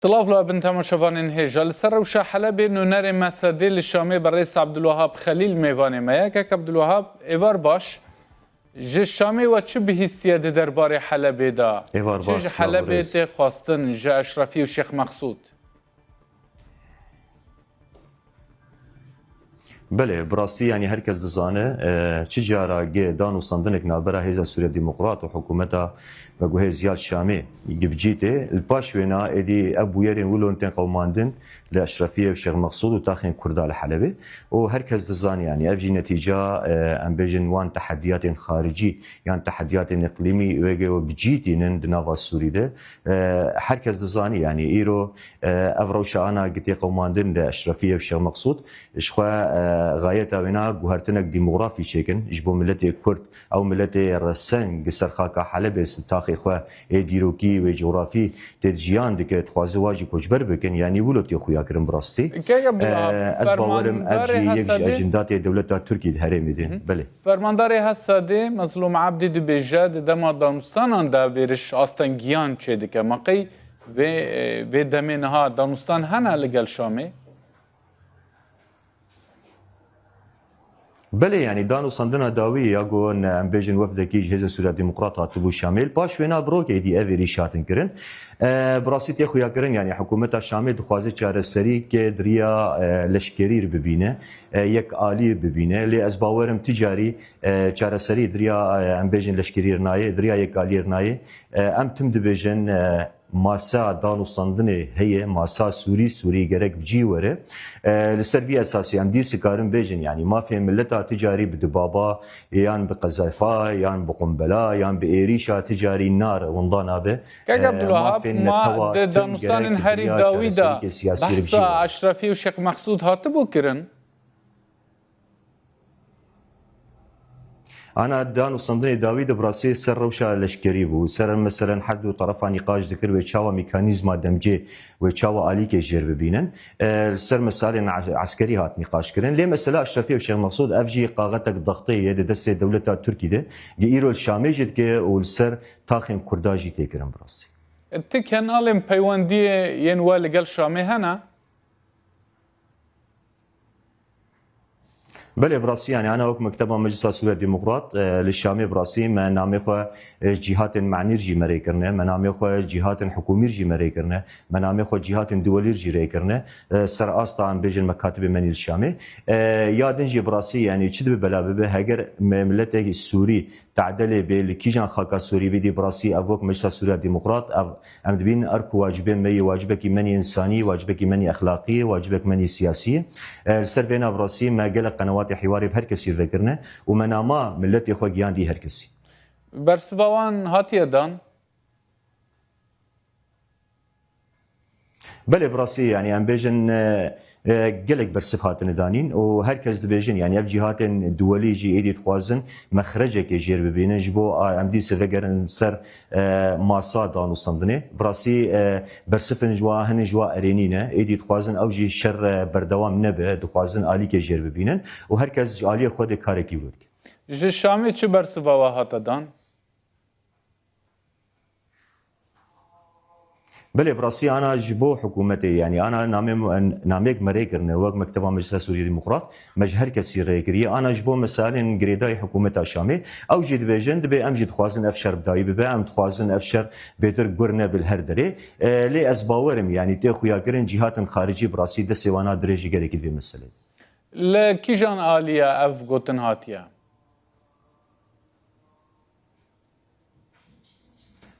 طلاف لا بن تماشاوان هجا لسر وشا حلب نونر مسدي للشامي برئيس عبد الوهاب خليل ميواني ما يك عبد الوهاب ايوار باش جه الشامي و چه بهستيه دربار حلب دا ايوار باش حلب ته خواستن جه اشرفی و شیخ مقصود. بله براستی يعني هركز دزانه چه جارا دان و صندنك نابرا هيزا سوريا ديمقراط وحكومتها وجوه زياد شامي جبجيته الباش وينا ادي ابو يرين ولون تن قوماندن لاشرفيه وشيخ مقصود وتاخين كردا الحلبي وهركز دزان يعني افجي نتيجه ام بيجن وان تحديات خارجي يعني تحديات اقليمي وجو بجيتي نافا السوري ده هركز دزان يعني ايرو افروشا انا قتي قوماندن لاشرفيه وشيخ مقصود اشخوا غايتها بنا جوهرتنك ديموغرافي شكن جبو ملتي كرد او ملتي رسن قصر خاكا حلب ستاخي خوا ديروكي وجغرافي تجيان دك تخوازواجي كوجبر بكن يعني ولوتي خويا كرم براستي از باورم افجي يك اجندات دولت تركي هرم دين بله فرمانداري هساده مظلوم عبدي دبيجاد دما دانستان دا ويرش استن گيان چدك مقي و دمنها دانستان هنا لگل شامي بله يعني دانو صندنا داوي ياغون ام بيجن وفدكي جهاز سوريا ديمقراطات تبو شامل باش وينا بروك دي افيري شاتن كرن براسيت خويا كرن يعني حكومه الشامل دخوازي چاره سري كدريا لشكرير ببينه يك آلي ببينه لي اسباورم تجاري چاره سري دريا ام بيجن لشكرير ناي دريا يك آلير ناي ام تم دبيجن ماسا دانو صندنه هي ماسا سوري جرك بجيوره لسربي اساسي ام دي سكارن بيجن يعني ما في ملتها تجاري بدبابه يان بقذافه يان بقنبله يان بايريشا تجاري نار ونضانا به عبد الوهاب ما دانستان هري داويدا بحث اشرفي وشيخ مقصود هاتبو كرن أنا دانو صندني داويد براسي سر روشا لشكري بو سر مثلا حد طرفا نقاش ذكر وتشاوا ميكانيزما دمجي وتشاوا آلي كجير ببينن سر مثلا عسكري هات نقاش كرن ليه مثلا اشرفي وشيخ مقصود افجي قاغتك ضغطيه دست دولتا تركي ده ايرو الشامي جد كي والسر تاخن كرداجي تكرن براسي تكن الم بيواندي ينوى لقل شامي هنا بله براسي يعني انا وك مكتبه مجلس سوريا ديمقراط للشامي براسي ما نامي خو جهات معني رجي مري كرنا ما نامي خو جهات حكومي رجي مري كرنا ما نامي خو جهات دولي رجي ري كرنا سر استا عم بيجي المكاتب مني الشامي يادن جي براسي يعني تشد بلا به هاجر ملته السوري تعدل بالكيجان خاكا سوري بدي براسي افوك مجلس سوريا ديمقراط ام دبين اركو واجبين مي واجبك مني انساني واجبك مني اخلاقي واجبك مني سياسي سرفينا براسي ما قال قنوات حواري بهركسي ذكرنا ومناما ملتي خو جيان دي هركسي برسبوان هاتي دان بله براسي يعني ام بيجن قلق برصفات ندانين وهركز دبيجن يعني اف جهات دولي جي ايدي تخوازن مخرجك يجير ببينن جبو ام دي سفقرن سر ماسا دانو صندني براسي برصفن جوا هن جوا ارينينا ايدي تخوازن او جي شر بردوام نبه تخوازن الي كيجير ببينن وهركز الي خود كاركي ورد جي شامي چه برصفوا هات دان بله براسي انا جبو حكومتي يعني انا ناميك مريكرنا وقت مكتبه مجلس سوريا ديمقراط مجهر كسير ريكري انا جبو مثلا جريداي حكومه الشامي او جيد بيجن دبي ام جيد خوازن افشر بداي بي ام خوازن افشر بيتر قرنا بالهردري لي اسباورم يعني تخويا كرن جهات خارجي براسي دسوانا دريجي جريك في مساله لا كيجان اليا اف غوتن هاتيا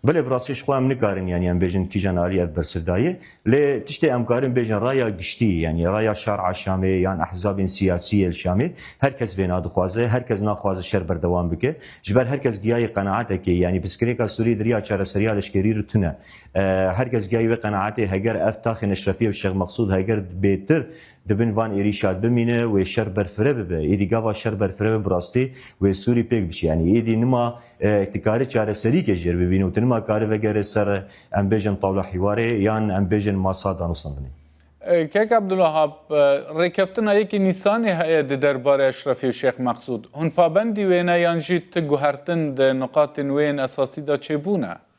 بله براسي شخوا من كارن يعني ام بيجن كيجان علي برسدايه ل تشتي ام كارن بيجن رايا قشتي يعني رايا شارع الشامي يعني احزاب سياسيه الشامي هركز بين هذا خوازه هركز ناخواز الشر بردوام بك جبال هركز جاي قناعتك يعني بسكريكا سوري دريا شار سريال اشكرير تنا هركز جاي قناعته هجر افتاخ الشرفيه والشيخ مقصود هجر بيتر دبن فان إيريشاد بمينه وشر برفره به إيدي جاوا شر برفره براستي وسوري بيك بشي يعني إيدي نما تكاري شار سري كجير ببينه وتنما كاري وجر سر أم بيجن طاولة حواري يان أم بيجن ماساد نصندني كيك عبد الوهاب ركفتنا يكي نيساني هيا دربار أشرفي وشيخ مقصود هن پابندي وينا يانجي تجوهرتن نقاط وين أساسي دا چبونه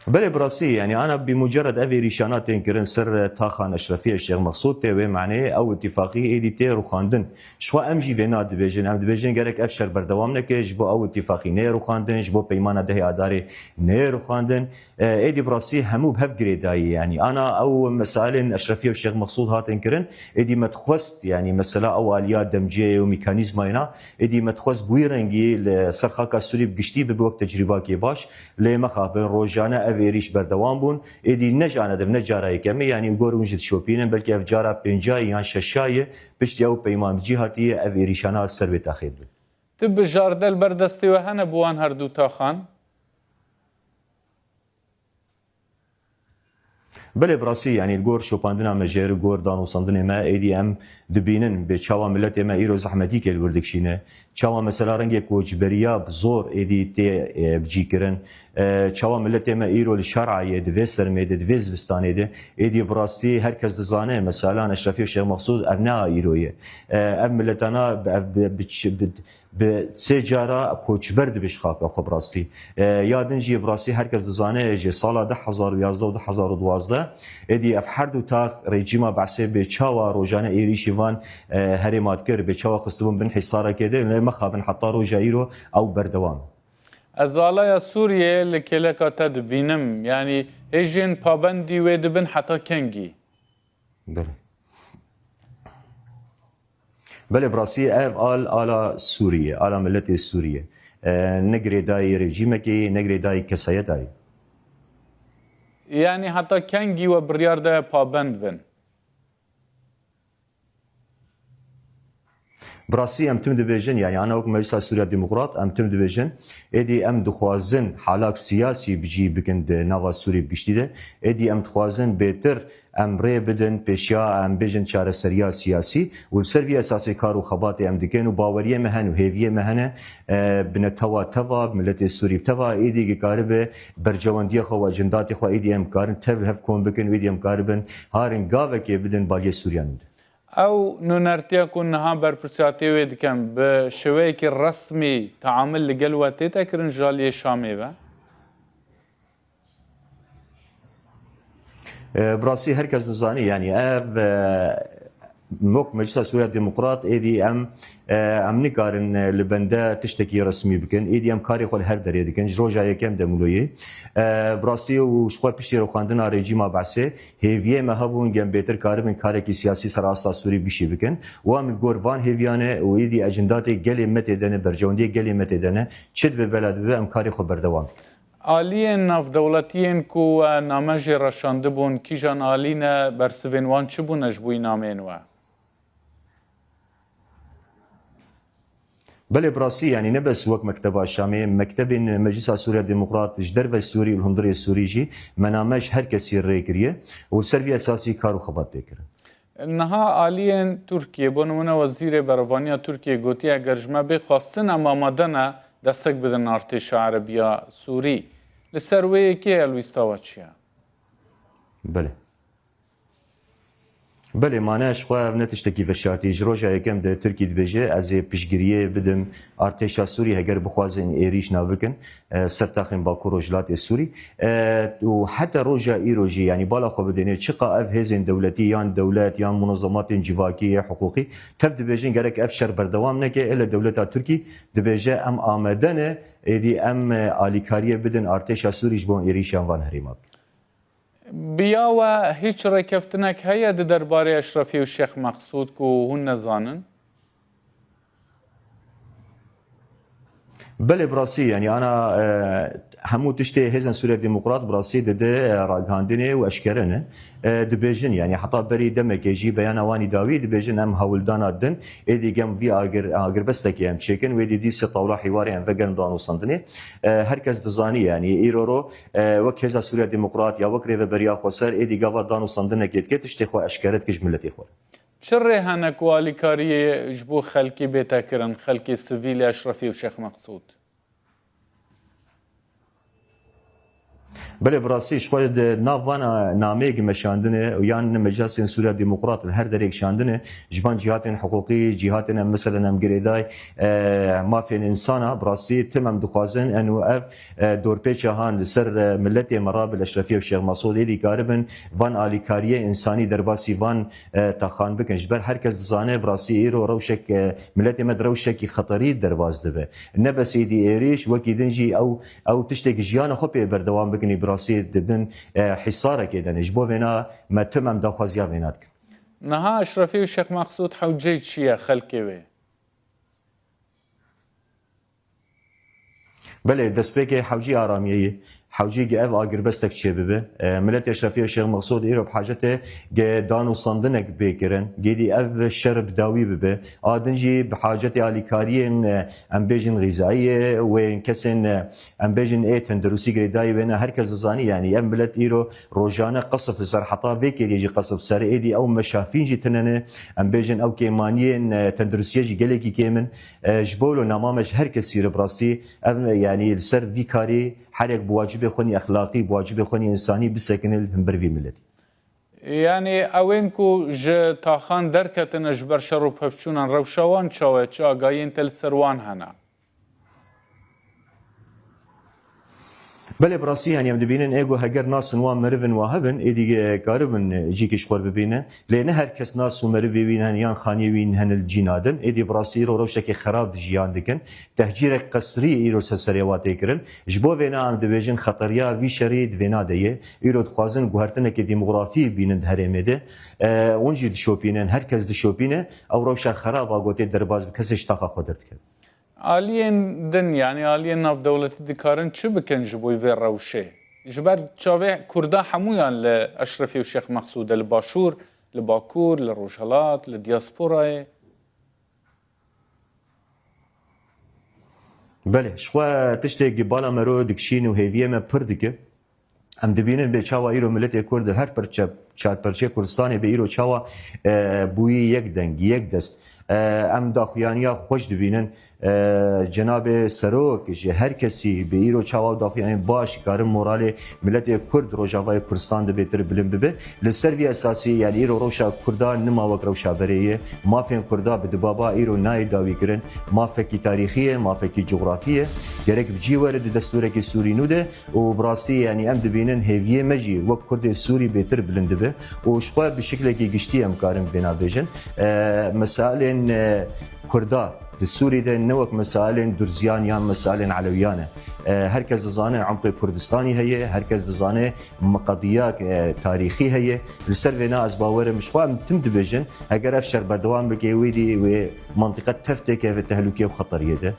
بله براسي يعني انا بمجرد افي ريشانات تنكرن سر تاخان اشرفيه الشيخ مقصود تي معناه او اتفاقيه ايدي تي روخاندن شو امجي بينا ديفيجن ام ديفيجن جرك افشر بردوام نكش بو او اتفاقي ني روخاندن جبو بيمانه ده اداري ني روخاندن ايدي براسي همو بهف جريداي يعني انا او مسائل اشرفيه الشيخ مقصود هات انكرن ايدي متخست يعني مثلا او اليات دمجيه وميكانيزم هنا ايدي متخست بويرنجي لسرخاكا سوري بقشتي بوقت تجربه كي باش لي مخابن روجانا افيريش بردوام بون ایدی نجانه دم نجاره کمی یعنی گورون جد شوپینن بلکه افجارا پنجای یا ششای پشتی او پیمان جهاتی افیریشانا سر به تاخید بود. تب جاردل بردستی و هنه بوان هر دو تاخان؟ بله براسي يعني الجور شوباندنا مجير جور دانو صندنا ما اي دي ام دبينن بتشاوا ملت ما ايرو زحمتي كل بردكشينه تشاوا مثلا رنگ كوجبريا بزور اي دي تي بجيكرن تشاوا ملت ما ايرو الشرعيه دفيسر ميد دفيز فستانه دي اي دي براستي هركز دزانه مثلا اشرفي الشيخ مقصود ابناء ايرويه اب ملتنا بسجارة كوچبرد بشخاك خبراستي يادن جي براسي هركز دزانه جي سالا 2011 و 2012 ادي اف هر دو تاخ ريجيما بعسي بچاوا روجانه ايريشي وان هرمات كر بچاوا خستبون بن حصاره كده مخابن حتى روجايرو او بردوام ازالای سوریه لکلکات دبینم یعنی هجین پابندی و دبن حتی کنگی بله بله براسي اف على سوريا على ملتي سوريا نقري داي ريجيمكي نقري داي كسايا داي یعنی حتی کنگی و بریار ده پابند بن براسي ام تم ديفيجن يعني انا وك مجلس سوريا ديمقراط ام تم ديفيجن ادي ام دخوازن حالاك سياسي بجي بكند نافا سوري بقشتي ادي ام دخوازن بيتر ام ري بدن بيشيا ام بيجن شار سريا سياسي والسرفي اساسي كارو خباتي ام دكن وباوريه مهن وهيفيه مهنه بنتوا توا ملت السوري توا ايدي قاربه برجوانديه خو اجنداتي خو ايدي ام كارن تف هف كون بكن ويدي ام كاربن هارن غاوك بدن باليه سوريان او نونرتیا کن نها بر پرسیاتی و دکم به شوی که رسمی تعامل لگل تکرن جالی شامی و براسي هركز نزاني يعني اف موك مجلس سوريا ديمقراط ايدي ام نكارن لبندا تشتكي رسمي بكن ايدي ام كاري خول هر دري دكن جروجا يكم دمولوي براسي وشخوا بشتي رو خواندنا ريجيما بعسي هيفيه ما هبون جنب بيتر كاربن كاري سياسي سراستا سوري بشي بكن وام غورفان هيفيانه ويدي اجنداتي جلي متدنه برجوندي جلي متدنه چد به بلد به ام كاري خو بردوام آلین ناف دولتین کو نامج رشانده بون کیجان آلین برسوین وان چه بون اجبوی نامین و بله براسي يعني نبس وك مكتبه الشامي مكتب مجلس سوريا ديمقراط جدرف السوري والهندري السوري جي منامج هر كسي ريكريه والسرفي اساسي كارو خبات تكر نها آلین ترکیه بونمونه وزیر بروانیا ترکیه گوتی اگر جمع بخواستن اما مدنه دستک بدن ارتش عربیا سوری لسروی که الویستاوات چیه؟ بله بله معناش خو نتشتكي في الشارتي جروجا يكم ده تركي دبيجي از بيشگيريه بدم ارتشا سوري هگر بخوازن ايريش نابكن سرتاخن باكو روجلات السوري وحتى روجا ايروجي يعني بالا خو بدني چقا اف هزن دولتي يان دولات يان منظمات جواكيه حقوقي تف دبيجين گرك افشر بردوام نكه الا دولتا تركي دبيجي ام آمدنه ادي ام اليكاريه بدن ارتشا سوري جبون ايريشان وان هريماب بیا و هیچ رکفتنک هیا درباره اشرفی و شیخ مقصود که هون نزانن؟ بله براسي يعني انا همو تشتي هزن سوريا ديمقراط براسي ده راغاندني واشكرنه دبيجن يعني حتى بري دمك يجي بيان اواني داوي دبيجن ام هولدانا دن ايدي جم في اگر بستك ام تشيكن ويدي دي سي طاوله حواري ام فغن دانو صندني هركز دزاني يعني ايرورو وك هزا سوريا ديمقراط يا وك ريف بريا خسر ايدي غاوا دانو صندنه كيت تشتي خو اشكرت كج ملتي خو چره هنک و آلیکاری جبو خلکی بیتا کرن خلکی سویل اشرفی و شیخ مقصود؟ بله براستی شخواد ناوانا نامه گمشاندنه و یان مجلس سوریا دموکرات هر در یک شاندنه جوان جهات حقوقی جهات مثلا ام گریدای مافین انسانا براستی تمام دخوازن انو اف دور پیچ هان سر ملت مراب الاشرفیه و شیخ مسعود دی قاربن وان الیکاریه انسانی درباسی وان تخان بکن جبر هر کس زانه براستی ایرو روشک ملت مد روشک خطری درباز دبه نه بس دی ایریش وکی دنجی او تشتک جیان خو په بردوام بکنی براستی دبن حصاره کدن جبو وینا ما تمام دخوازیا وینات نها اشرفی و شیخ مقصود حوجه چیه خلکی وی بله دەستپێکی حوجی ئارامیەیە حوجی ئەv ئاگربەستێک چێ ببێ ملەتی ئەشرەفی و شێخ مەقسوود ئیرۆ بحاجەتێ دان و ساندنێک بێکردن گێدی ئەv شەر بداوی ببێ ئادنجی بحاجەتی ئالیکاریên ئەم بێژن غیزاییە وێن کەسên ئەم بێژن ئێ تەندروستی گرێدایی وێنە هەر کەس دەزانی یعنی ئەم ملەت ئیرۆ ڕۆژانە قەسف سەر حتا vêkêriyê قەسف سەر ئێدی ئەو مەشافین jî tinene ئەم bêjin ئەو کێمانiyên تەندروستیە jî gelekî kêmin ji bo namamej her kesî li birastî ev yani li ser vî karî herek bi wacibê xwe exlaqî bi wacibê xwe insانî bisekinin hin ber vî milletî yani اوین کو ج تاخان درکتن ج بر شر و پفچونان روشوان چاوه چا گاین تل سروان هنا بله براستی yani em dibînin ego heger nasın wan merivin wa hebin êdî karibin cîkî ji xwe bibînin lê ne herkes nas û merivê wîn hen yan xaniyê wîn henil cînadin êdî birastî îro rewşekê xerab jiyan dikin tehcîrek qesrî îro serserêwa tê kirin ji bo vêna em dibêjin xeteriya vî şerê di vêna de ye îro dixwazin guhertinekê demografî bînin di herêmê de hûn jî dişopînin herkes dişopîne ew rewşa xeraba gotê derbas bi kesê ji taxa xwe derdikin آلیین دن یعنی آلیین ناف دولتی دکارن چه بکن جبوی وی روشه جبر چاوه کرده همویان لأشرفی و شیخ مقصود لباشور لباکور لروجهلات لدیاسپورای بله شخوا تشتێک بالا مرۆ dikşîn û hêviyê me pir dike em dibînin bê çawa îro milletê Kurd her çarperçê Kurdistanê bê îro çawa bûyî yek deng yek dest em daxuyaniya xweş dibînin cenabê serok ji her kesî bi îro çawa daxuyanî baş karin moralê milletê Kurd Rojavayê Kurdistan dibêtir bilim bibe li ser vî esasî yani îro rewşa Kurda nima wek rewşa berê ye mafên Kurda bi dibaba îro nayê dawî kirin mafekî tarîxî ye mafekî coğrafî ye gerek bi cî were di destûrekê Sûrî nû de û bi rastî yani em dibînin hêviyê me jî wek Kurdê Sûrî bêtir bilind dibe û ji xwe bi şeklekî giştî em karin vêna bêjin mesailên Kurda di Sûrîde ne wek mesailên Durziyan yan mesailên Elewiyan e herkes dizane emqê Kurdistanî heye herkes dizane qediya tarîxî heye li ser vêna ez bawerim ji xwe em tim dibêjin heger ev şer berdewam bike wê dî wê mantiqet tefteke ve tehlûkê û xeteriyê de